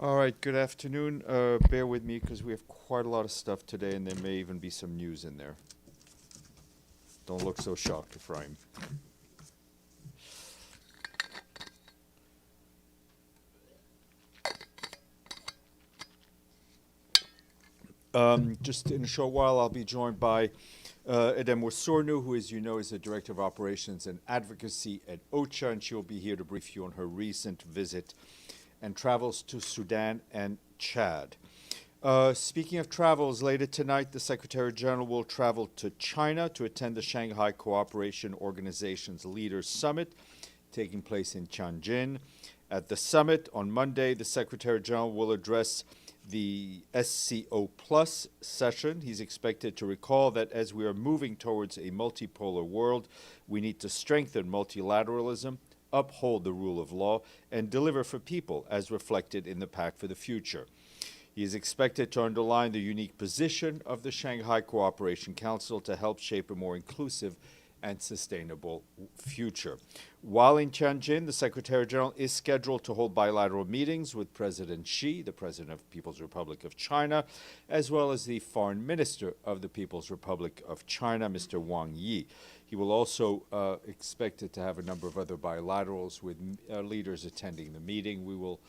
All right, good afternoon. Bear with me because we have quite a lot of stuff today, and there may even be some news in there. Don't look so shocked, Ephraim. Just in a short while, I'll be joined by Edem Sornu, who, as you know, is the Director of Operations and Advocacy at OCHA, and she'll be here to brief you on her recent visit and travels to Sudan and Chad. Speaking of travels, later tonight, the Secretary General will travel to China to attend the Shanghai Cooperation Organization's Leaders Summit, taking place in Tianjin. At the summit on Monday, the Secretary General will address the SCO Plus session. He's expected to recall that as we are moving towards a multipolar world, we need to strengthen multilateralism, uphold the rule of law, and deliver for people as reflected in the Pact for the Future. He is expected to underline the unique position of the Shanghai Cooperation Council to help shape a more inclusive and sustainable future. While in Tianjin, the Secretary General is scheduled to hold bilateral meetings with President Xi, the President of the People's Republic of China, as well as the Foreign Minister of the People's Republic of China, Mr. Wang Yi. He will also expected to have a number of other bilaterals with leaders attending the meeting. We will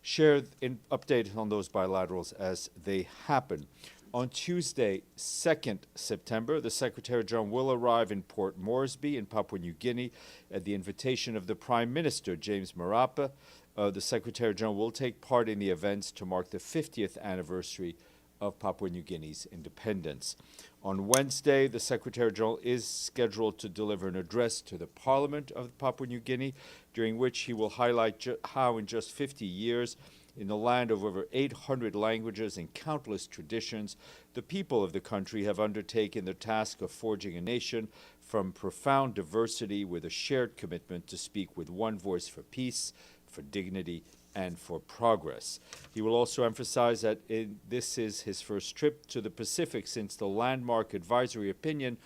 share an update on those bilaterals as they happen. On Tuesday, 2nd September, the Secretary General will arrive in Port Moresby in Papua New Guinea at the invitation of the Prime Minister, James Marape. The Secretary General will take part in the events to mark the 50th anniversary of Papua New Guinea's independence. On Wednesday, the Secretary General is scheduled to deliver an address to the Parliament of Papua New Guinea, during which he will highlight how in just 50 years, in the land of over 800 languages and countless traditions, the people of the country have undertaken the task of forging a nation from profound diversity with a shared commitment to speak with one voice for peace, for dignity, and for progress. He will also emphasize that this is his first trip to the Pacific since the landmark advisory opinion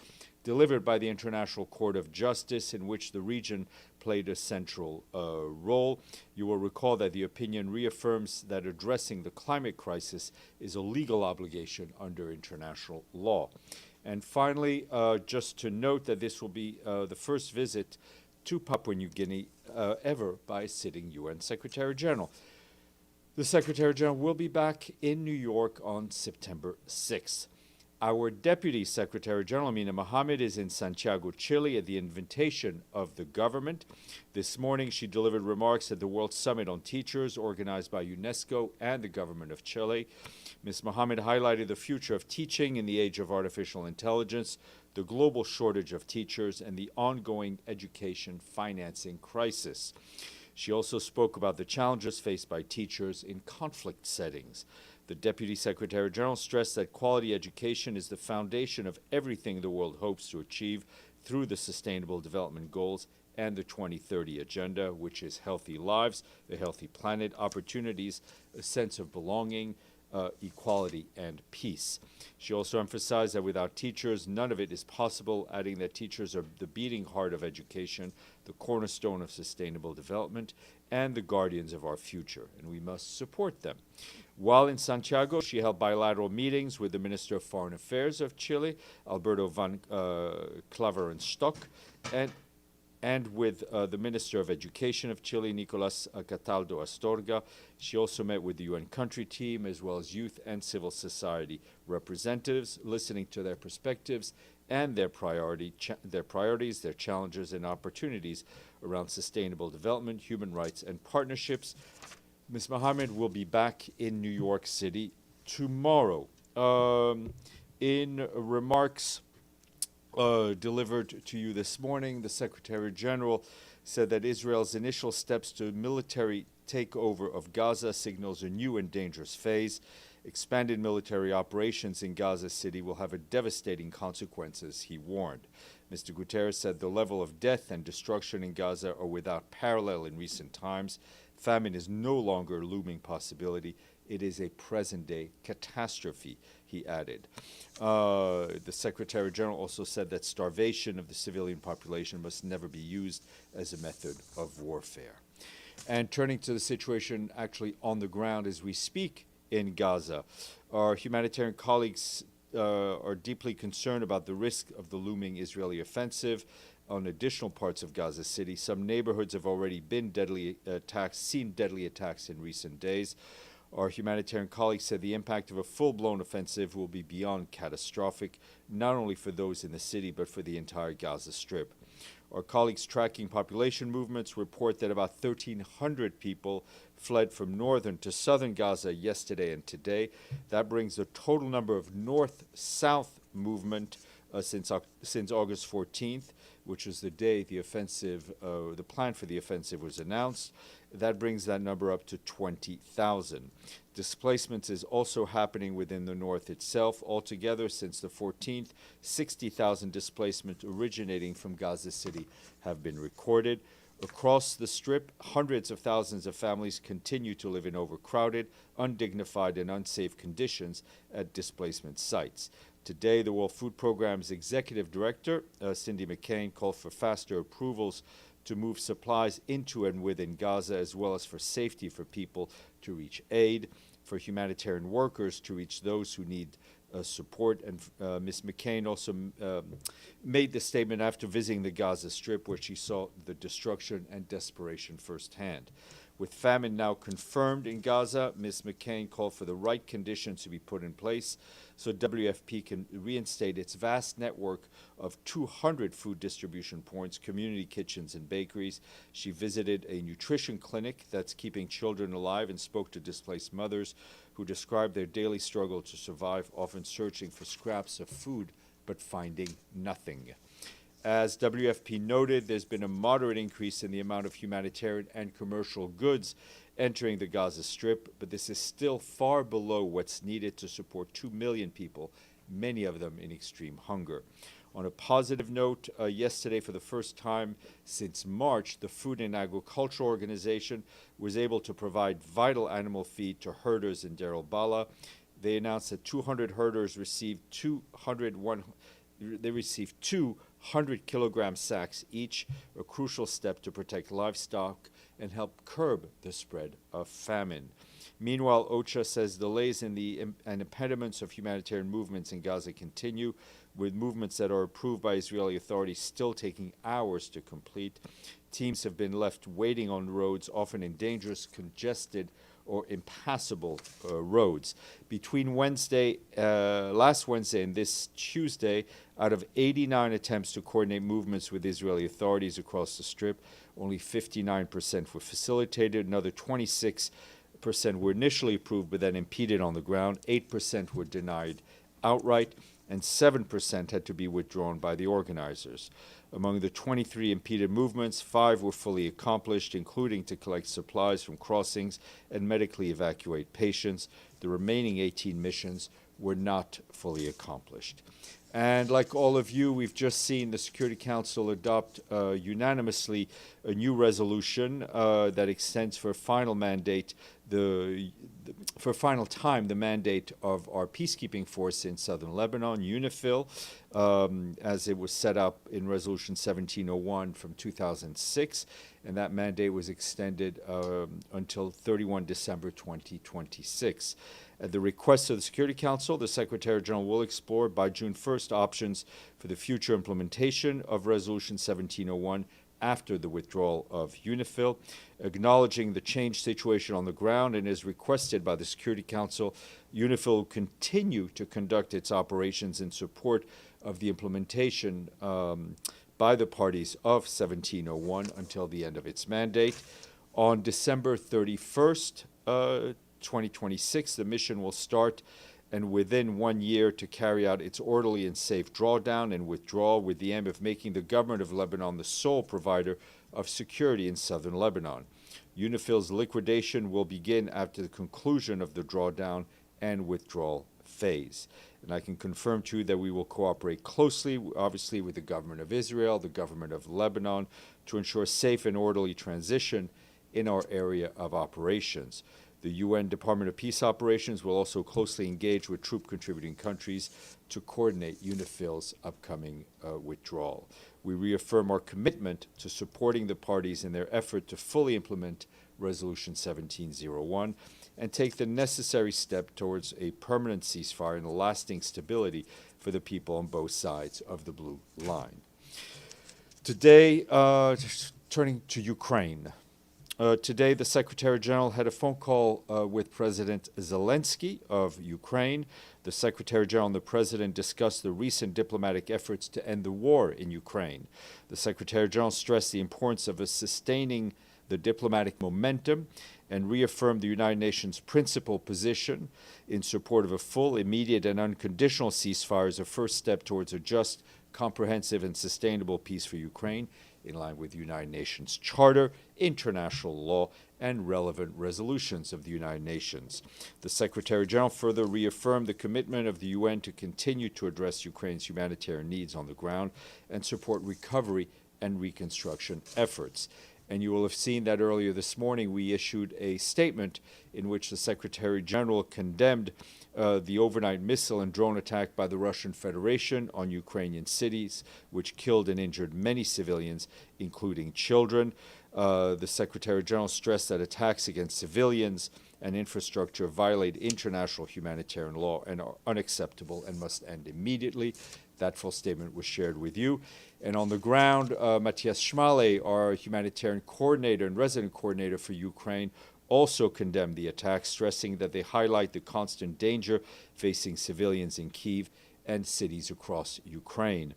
delivered by the International Court of Justice, in which the region played a central role. You will recall that the opinion reaffirms that addressing the climate crisis is a legal obligation under international law. And finally, just to note that this will be the first visit to Papua New Guinea ever by a sitting UN Secretary General. The Secretary General will be back in New York on September 6th. Our Deputy Secretary General, Amina Mohammed, is in Santiago, Chile, at the invitation of the government. This morning, she delivered remarks at the World Summit on Teachers, organized by UNESCO and the government of Chile. Ms. Mohammed highlighted the future of teaching in the age of artificial intelligence, the global shortage of teachers, and the ongoing education financing crisis. She also spoke about the challenges faced by teachers in conflict settings. The Deputy Secretary General stressed that quality education is the foundation of everything the world hopes to achieve through the Sustainable Development Goals and the 2030 Agenda, which is healthy lives, a healthy planet, opportunities, a sense of belonging, equality, and peace. She also emphasized that without teachers, none of it is possible, adding that teachers are the beating heart of education, the cornerstone of sustainable development, and the guardians of our future, and we must support them. While in Santiago, she held bilateral meetings with the Minister of Foreign Affairs of Chile, Alberto van Klaverenstock, and with the Minister of Education of Chile, Nicolas Cataldo Astorga. She also met with the UN country team, as well as youth and civil society representatives, listening to their perspectives and their priorities, their challenges, and opportunities around sustainable development, human rights, and partnerships. Ms. Mohammed will be back in New York City tomorrow. In remarks delivered to you this morning, the Secretary General said that Israel's initial steps to military takeover of Gaza signals a new and dangerous phase. Expanded military operations in Gaza City will have devastating consequences, he warned. Mr. Guterres said the level of death and destruction in Gaza are without parallel in recent times. Famine is no longer a looming possibility. It is a present-day catastrophe, he added. The Secretary General also said that starvation of the civilian population must never be used as a method of warfare. And turning to the situation actually on the ground as we speak in Gaza, our humanitarian colleagues are deeply concerned about the risk of the looming Israeli offensive on additional parts of Gaza City. Some neighborhoods have already been seen deadly attacks in recent days. Our humanitarian colleagues said the impact of a full-blown offensive will be beyond catastrophic, not only for those in the city, but for the entire Gaza Strip. Our colleagues tracking population movements report that about 1,300 people fled from northern to southern Gaza yesterday and today. That brings the total number of north-south movement since August 14th, which was the day the plan for the offensive was announced. That brings that number up to 20,000. Displacement is also happening within the north itself. Altogether, since the 14th, 60,000 displacements originating from Gaza City have been recorded. Across the Strip, hundreds of thousands of families continue to live in overcrowded, undignified, and unsafe conditions at displacement sites. Today, the World Food Programme's Executive Director, Cindy McCain, called for faster approvals to move supplies into and within Gaza, as well as for safety for people to reach aid, for humanitarian workers to reach those who need support. And Ms. McCain also made the statement after visiting the Gaza Strip, where she saw the destruction and desperation firsthand. With famine now confirmed in Gaza, Ms. McCain called for the right conditions to be put in place so WFP can reinstate its vast network of 200 food distribution points, community kitchens, and bakeries. She visited a nutrition clinic that's keeping children alive and spoke to displaced mothers who described their daily struggle to survive, often searching for scraps of food but finding nothing. As WFP noted, there's been a moderate increase in the amount of humanitarian and commercial goods entering the Gaza Strip, but this is still far below what's needed to support 2 million people, many of them in extreme hunger. On a positive note, yesterday, for the first time since March, the Food and Agricultural Organization was able to provide vital animal feed to herders in Deir al-Balah. They announced that 200 herders received 200 kilogram sacks each, a crucial step to protect livestock and help curb the spread of famine. Meanwhile, OCHA says delays and impediments of humanitarian movements in Gaza continue, with movements that are approved by Israeli authorities still taking hours to complete. Teams have been left waiting on roads, often in dangerous, congested, or impassable roads. Between last Wednesday and this Tuesday, out of 89 attempts to coordinate movements with Israeli authorities across the Strip, only 59% were facilitated. Another 26% were initially approved but then impeded on the ground. 8% were denied outright, and 7% had to be withdrawn by the organizers. Among the 23 impeded movements, 5 were fully accomplished, including to collect supplies from crossings and medically evacuate patients. The remaining 18 missions were not fully accomplished. And like all of you, we've just seen the Security Council adopt unanimously a new resolution that extends for a final mandate, for a final time, the mandate of our peacekeeping force in southern Lebanon, UNIFIL, as it was set up in Resolution 1701 from 2006, and that mandate was extended until 31 December 2026. At the request of the Security Council, the Secretary General will explore by June 1st options for the future implementation of Resolution 1701 after the withdrawal of UNIFIL. Acknowledging the changed situation on the ground and as requested by the Security Council, UNIFIL will continue to conduct its operations in support of the implementation by the parties of 1701 until the end of its mandate. On December 31st, 2026, the mission will start, and within 1 year to carry out its orderly and safe drawdown and withdrawal, with the aim of making the government of Lebanon the sole provider of security in southern Lebanon. UNIFIL's liquidation will begin after the conclusion of the drawdown and withdrawal phase. And I can confirm to you that we will cooperate closely, obviously, with the government of Israel, the government of Lebanon, to ensure safe and orderly transition in our area of operations. The UN Department of Peace Operations will also closely engage with troop-contributing countries to coordinate UNIFIL's upcoming withdrawal. We reaffirm our commitment to supporting the parties in their effort to fully implement Resolution 1701 and take the necessary step towards a permanent ceasefire and lasting stability for the people on both sides of the blue line. Today, turning to Ukraine. Today, the Secretary General had a phone call with President Zelensky of Ukraine. The Secretary General and the President discussed the recent diplomatic efforts to end the war in Ukraine. The Secretary General stressed the importance of sustaining the diplomatic momentum and reaffirmed the United Nations' principal position in support of a full, immediate, and unconditional ceasefire as a first step towards a just, comprehensive, and sustainable peace for Ukraine, in line with the United Nations Charter, international law, and relevant resolutions of the United Nations. The Secretary General further reaffirmed the commitment of the UN to continue to address Ukraine's humanitarian needs on the ground and support recovery and reconstruction efforts. And you will have seen that earlier this morning we issued a statement in which the Secretary General condemned the overnight missile and drone attack by the Russian Federation on Ukrainian cities, which killed and injured many civilians, including children. The Secretary General stressed that attacks against civilians and infrastructure violate international humanitarian law and are unacceptable and must end immediately. That full statement was shared with you. And on the ground, Matthias Schmale, our humanitarian coordinator and resident coordinator for Ukraine, also condemned the attacks, stressing that they highlight the constant danger facing civilians in Kyiv and cities across Ukraine.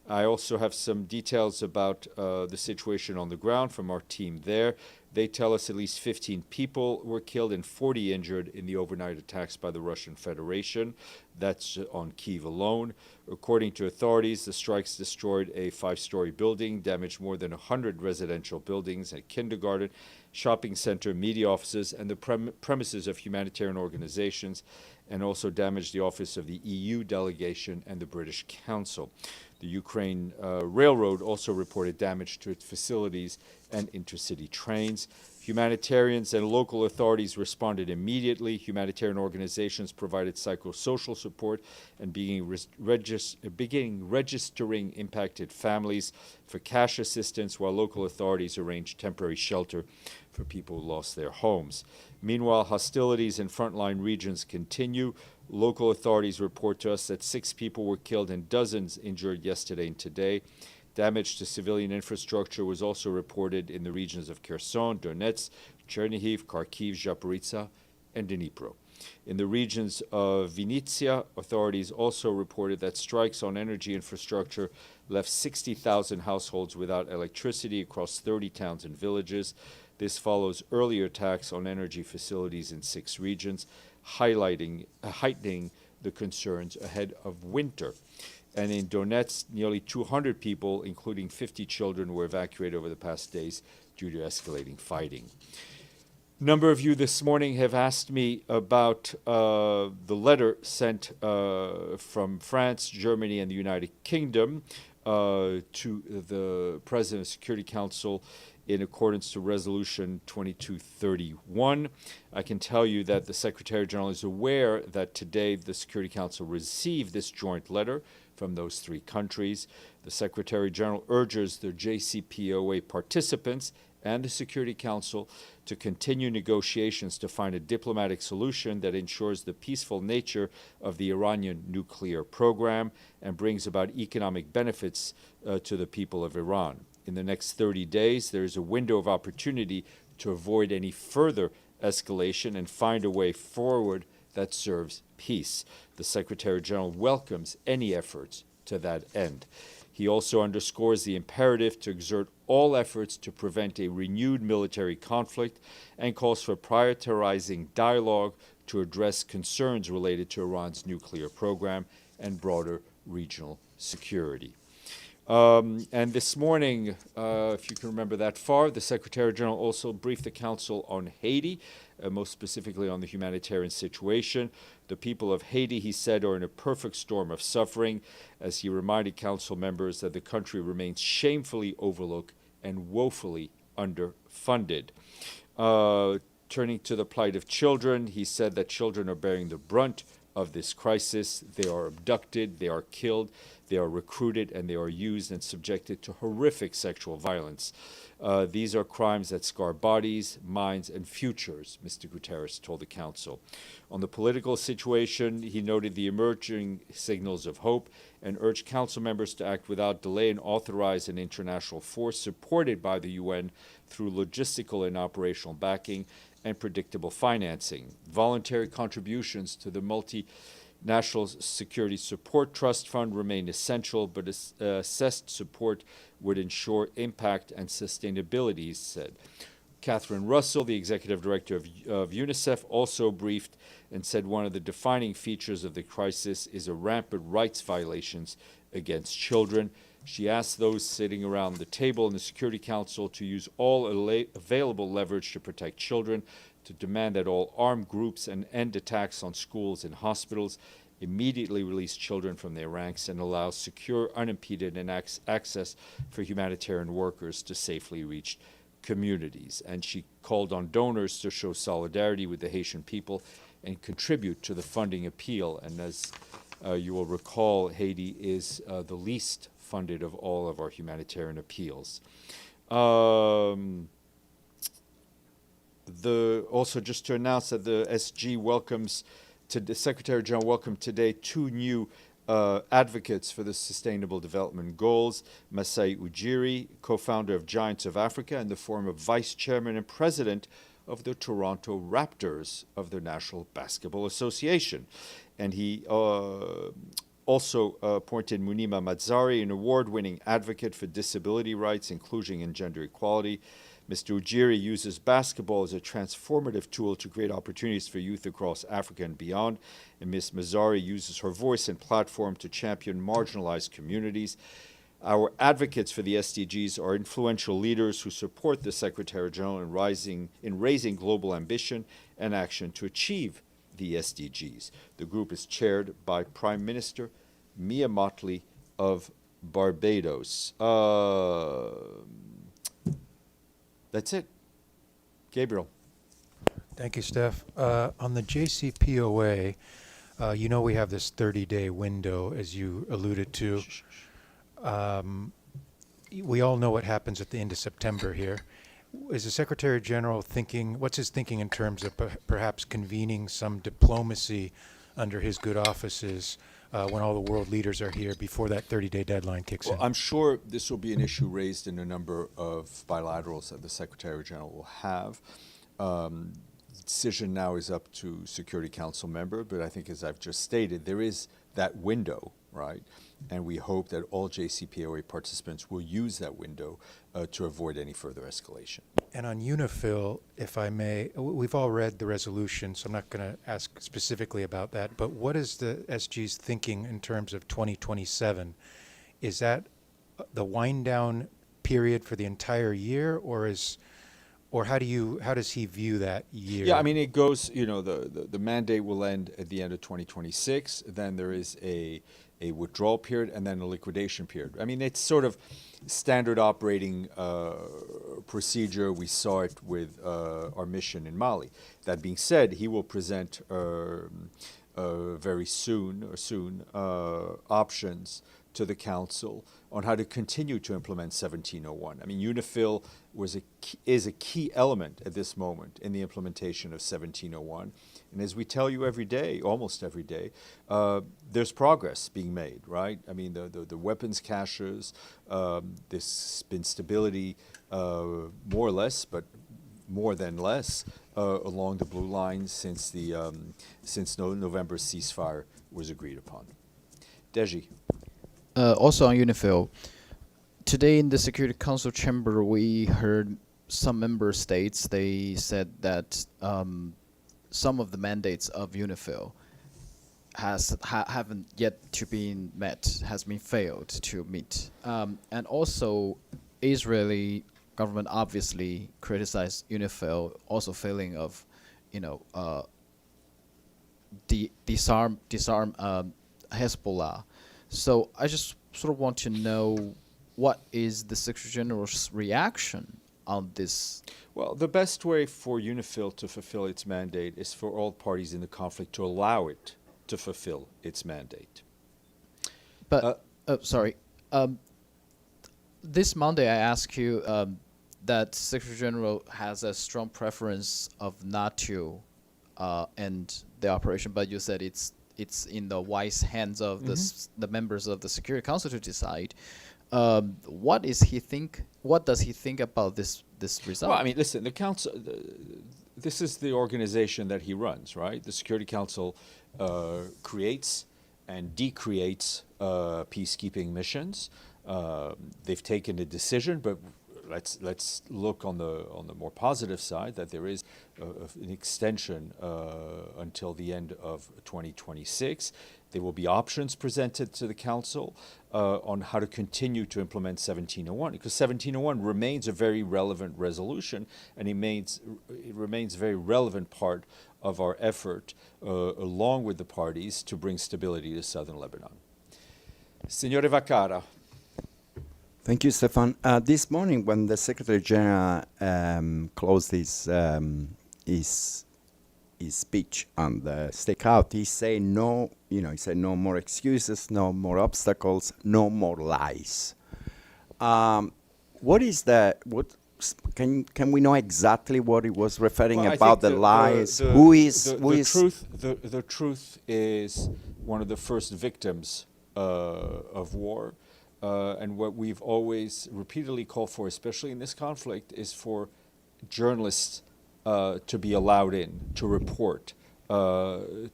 I also have some details about the situation on the ground from our team there. They tell us at least 15 people were killed and 40 injured in the overnight attacks by the Russian Federation. That's on Kyiv alone. According to authorities, the strikes destroyed a 5-story building, damaged more than 100 residential buildings, a kindergarten, shopping center, media offices, and the premises of humanitarian organizations, and also damaged the office of the EU delegation and the British Council. The Ukraine Railroad also reported damage to its facilities and intercity trains. Humanitarians and local authorities responded immediately. Humanitarian organizations provided psychosocial support and beginning registering impacted families for cash assistance, while local authorities arranged temporary shelter for people who lost their homes. Meanwhile, hostilities in frontline regions continue. Local authorities report to us that 6 people were killed and dozens injured yesterday and today. Damage to civilian infrastructure was also reported in the regions of Kherson, Donetsk, Chernihiv, Kharkiv, Zaporizhzhia, and Dnipro. In the regions of Vinnytsia, authorities also reported that strikes on energy infrastructure left 60,000 households without electricity across 30 towns and villages. This follows earlier attacks on energy facilities in 6 regions, heightening the concerns ahead of winter. And in Donetsk, nearly 200 people, including 50 children, were evacuated over the past days due to escalating fighting. A number of you this morning have asked me about the letter sent from France, Germany, and the United Kingdom to the President of the Security Council in accordance to Resolution 2231. I can tell you that the Secretary General is aware that today the Security Council received this joint letter from those 3 countries. The Secretary General urges the J.C.P.O.A. participants and the Security Council to continue negotiations to find a diplomatic solution that ensures the peaceful nature of the Iranian nuclear program and brings about economic benefits to the people of Iran. In the next 30 days, there is a window of opportunity to avoid any further escalation and find a way forward that serves peace. The Secretary General welcomes any efforts to that end. He also underscores the imperative to exert all efforts to prevent a renewed military conflict and calls for prioritizing dialogue to address concerns related to Iran's nuclear program and broader regional security. And this morning, if you can remember that far, the Secretary General also briefed the Council on Haiti, most specifically on the humanitarian situation. The people of Haiti, he said, are in a perfect storm of suffering, as he reminded Council members that the country remains shamefully overlooked and woefully underfunded. Turning to the plight of children, he said that children are bearing the brunt of this crisis. They are abducted, they are killed, they are recruited, and they are used and subjected to horrific sexual violence. These are crimes that scar bodies, minds, and futures, Mr. Guterres told the Council. On the political situation, he noted the emerging signals of hope and urged Council members to act without delay and authorize an international force supported by the UN through logistical and operational backing and predictable financing. Voluntary contributions to the National Security Support Trust Fund remain essential, but assessed support would ensure impact and sustainability, he said. Catherine Russell, the executive director of UNICEF, also briefed and said one of the defining features of the crisis is a rampant rights violations against children. She asked those sitting around the table in the Security Council to use all available leverage to protect children, to demand that all armed groups and end attacks on schools and hospitals, immediately release children from their ranks, and allow secure, unimpeded access for humanitarian workers to safely reach communities. And she called on donors to show solidarity with the Haitian people and contribute to the funding appeal. And as you will recall, Haiti is the least funded of all of our humanitarian appeals. Also, just to announce that the SG welcomes, the Secretary General welcomed today 2 new advocates for the Sustainable Development Goals. Masai Ujiri, co-founder of Giants of Africa and the former vice chairman and president of the Toronto Raptors of the National Basketball Association. And he also appointed Munima Mazzari, an award-winning advocate for disability rights, inclusion, and gender equality. Mr. Ujiri uses basketball as a transformative tool to create opportunities for youth across Africa and beyond, and Ms. Mazzari uses her voice and platform to champion marginalized communities. Our advocates for the SDGs are influential leaders who support the Secretary General in raising global ambition and action to achieve the SDGs. The group is chaired by Prime Minister Mia Mottley of Barbados. That's it. Gabriel. Thank you, Steph. On the J.C.P.O.A., you know we have this 30-day window, as you alluded to. We all know what happens at the end of September here. Is the Secretary General thinking, what's his thinking in terms of perhaps convening some diplomacy under his good offices when all the world leaders are here before that 30-day deadline kicks in? I'm sure this will be an issue raised in a number of bilaterals that the Secretary General will have. The decision now is up to Security Council member, but I think, as I've just stated, there is that window, right? And we hope that all J.C.P.O.A. participants will use that window to avoid any further escalation. And on UNIFIL, if I may, we've all read the resolution, so I'm not going to ask specifically about that, but what is the SG's thinking in terms of 2027? Is that the wind down period for the entire year, or how does he view that year? Yeah, I mean, it goes, the mandate will end at the end of 2026. Then there is a withdrawal period and then a liquidation period. I mean, it's sort of standard operating procedure. We saw it with our mission in Mali. That being said, he will present very soon options to the Council on how to continue to implement 1701. I mean, UNIFIL is a key element at this moment in the implementation of 1701. And as we tell you every day, almost every day, there's progress being made, right? I mean, the weapons caches, there's been stability more or less, but more than less, along the blue line since November's ceasefire was agreed upon. Deji. Also on UNIFIL, today in the Security Council chamber, we heard some member states, they said that some of the mandates of UNIFIL haven't yet to be met, has been failed to meet. And also, Israeli government obviously criticized UNIFIL, also failing of, disarm Hezbollah. So I just sort of want to know what is the Secretary General's reaction on this? Well, the best way for UNIFIL to fulfill its mandate is for all parties in the conflict to allow it to fulfill its mandate. But sorry, this Monday I asked you that Secretary General has a strong preference of NATO and the operation, but you said it's in the wise hands of the members of the Security Council to decide. What does he think about this result? Well, I mean, listen, the council. This is the organization that he runs, right? The Security Council creates and decreates peacekeeping missions. They've taken a decision, but let's look on the more positive side that there is an extension until the end of 2026. There will be options presented to the Council on how to continue to implement 1701, because 1701 remains a very relevant resolution, and it remains a very relevant part of our effort, along with the parties, to bring stability to southern Lebanon. Signore Vaccaro. Thank you, Stéphane. This morning, when the Secretary General closed his speech on the stakeout, he said no. He said no more excuses, no more obstacles, no more lies. What is that? What can we know exactly what he was referring about the lies? The truth is one of the first victims of war. And what we've always repeatedly called for, especially in this conflict, is for journalists to be allowed in, to report, to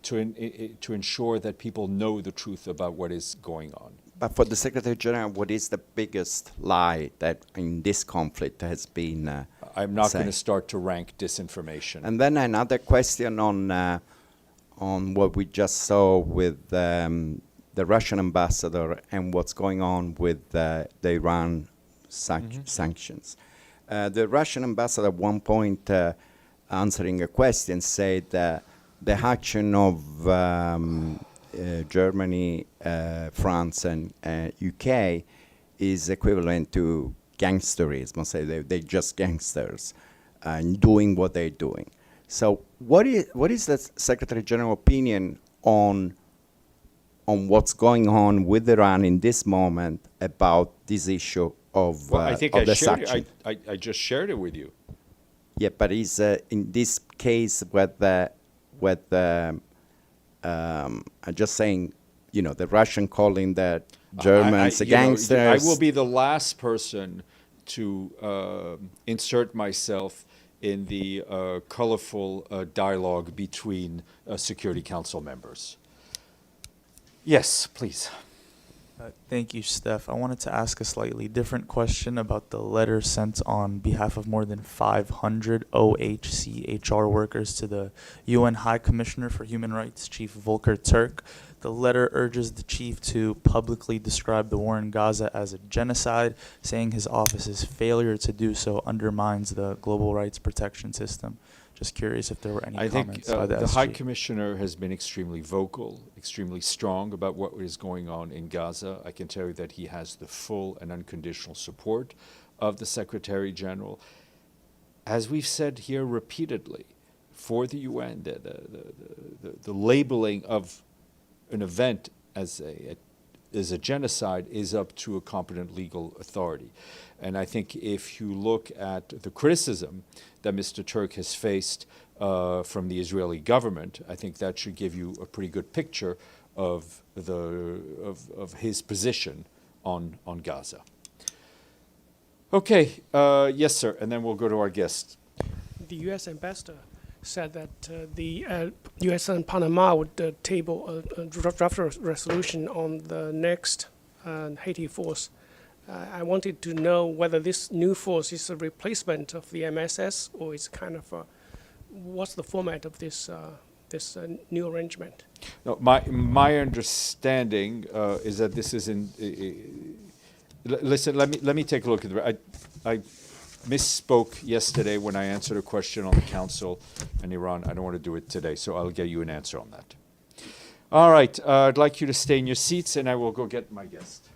ensure that people know the truth about what is going on. But for the Secretary General, what is the biggest lie that in this conflict has been I'm not going to start to rank disinformation. And then another question on what we just saw with the Russian ambassador and what's going on with the Iran sanctions. The Russian ambassador at one point, answering a question, said that the action of Germany, France, and UK is equivalent to gangsterism. Say they're just gangsters and doing what they're doing. So what is the Secretary General opinion on what's going on with Iran in this moment about this issue of the sanction? I just shared it with you. Yeah, but is in this case I'm just saying, the Russian calling the Germans gangsters. I will be the last person to insert myself in the colorful dialogue between Security Council members. Yes, please. Thank you, Steph. I wanted to ask a slightly different question about the letter sent on behalf of more than 500 OHCHR workers to the UN High Commissioner for Human Rights, Chief Volker Turk. The letter urges the chief to publicly describe the war in Gaza as a genocide, saying his office's failure to do so undermines the global rights protection system. Just curious if there were any comments by the SG. The High Commissioner has been extremely vocal, extremely strong about what is going on in Gaza. I can tell you that he has the full and unconditional support of the Secretary General. As we've said here repeatedly, for the UN, the labeling of an event as a genocide is up to a competent legal authority. And I think if you look at the criticism that Mr. Turk has faced from the Israeli government, I think that should give you a pretty good picture of his position on Gaza. Okay, yes, sir, and then we'll go to our guest. The U.S. ambassador said that the U.S. and Panama would table a draft resolution on the next Haiti force. I wanted to know whether this new force is a replacement of the MSS, or is kind of what's the format of this new arrangement? No, my understanding is that this is in. Listen, let me take a look at the. I misspoke yesterday when I answered a question on the Council and Iran. I don't want to do it today, so I'll get you an answer on that. All right, I'd like you to stay in your seats, and I will go get my guest.